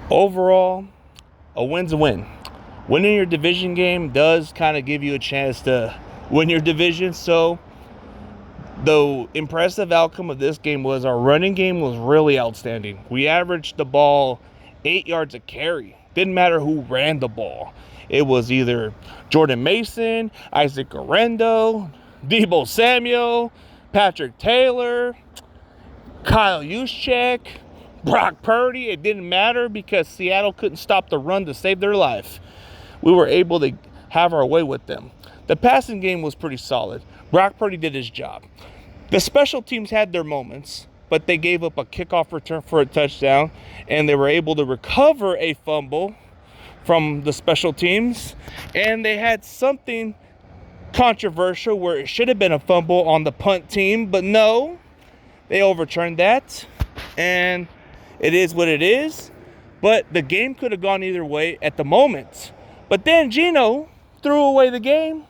Overall, a win's a win. Winning your division game does kind of give you a chance to win your division. So the impressive outcome of this game was our running game was really outstanding. We averaged the ball 8 yards a carry. Didn't matter who ran the ball. It was either Jordan Mason, Isaac Arendo, Deebo Samuel, Patrick Taylor, Kyle Juszczyk, Brock Purdy. It didn't matter because Seattle couldn't stop the run to save their life. We were able to have our way with them. The passing game was pretty solid. Brock Purdy did his job. The special teams had their moments, but they gave up a kickoff return for a touchdown, and they were able to recover a fumble from the special teams, and they had something controversial where it should have been a fumble on the punt team, but no, they overturned that, and it is what it is. But the game could have gone either way at the moment. But then Geno threw away the game,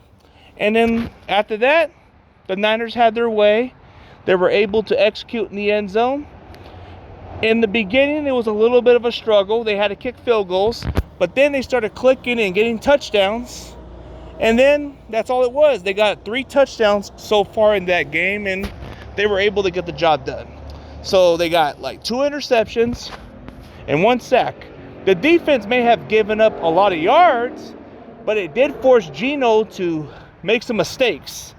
and then after that, the Niners had their way. They were able to execute in the end zone. In the beginning, it was a little bit of a struggle. They had to kick field goals, but then they started clicking and getting touchdowns. And then that's all it was. They got 3 touchdowns so far in that game, and they were able to get the job done. So they got like 2 interceptions and 1 sack. The defense may have given up a lot of yards, but it did force Geno to make some mistakes.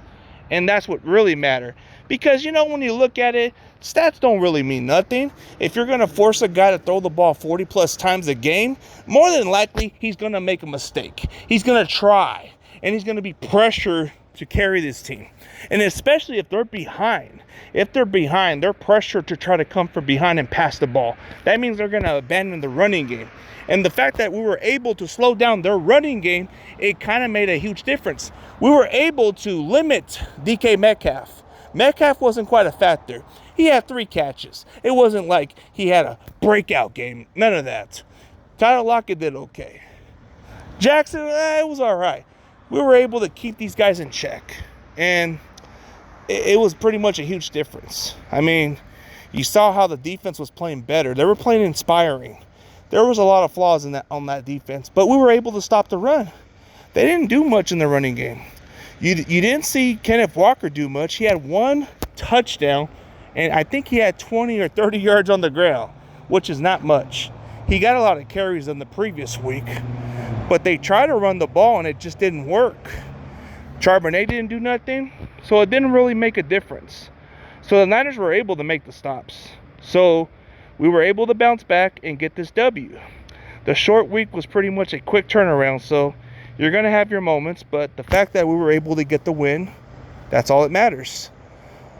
And that's what really mattered. Because, when you look at it, stats don't really mean nothing. If you're going to force a guy to throw the ball 40-plus times a game, more than likely, he's going to make a mistake. He's going to try. And he's going to be pressure to carry this team. And especially if they're behind. If they're behind, they're pressured to try to come from behind and pass the ball. That means they're going to abandon the running game. And the fact that we were able to slow down their running game, it kind of made a huge difference. We were able to limit DK Metcalf. Metcalf wasn't quite a factor. He had 3 catches. It wasn't like he had a breakout game. None of that. Tyler Lockett did okay. Jackson, it was all right. We were able to keep these guys in check. And it was pretty much a huge difference. I mean, you saw how the defense was playing better. They were playing inspiring. There was a lot of flaws on that defense, but we were able to stop the run. They didn't do much in the running game. You didn't see Kenneth Walker do much. He had 1 touchdown, and I think he had 20 or 30 yards on the ground, which is not much. He got a lot of carries in the previous week, but they tried to run the ball, and it just didn't work. Charbonnet didn't do nothing, so it didn't really make a difference. So the Niners were able to make the stops. So we were able to bounce back and get this W. The short week was pretty much a quick turnaround, so you're going to have your moments, but the fact that we were able to get the win, that's all that matters.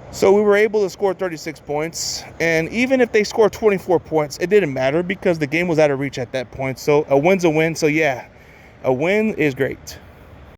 So we were able to score 36 points, and even if they scored 24 points, it didn't matter because the game was out of reach at that point. So a win's a win, so yeah, a win is great.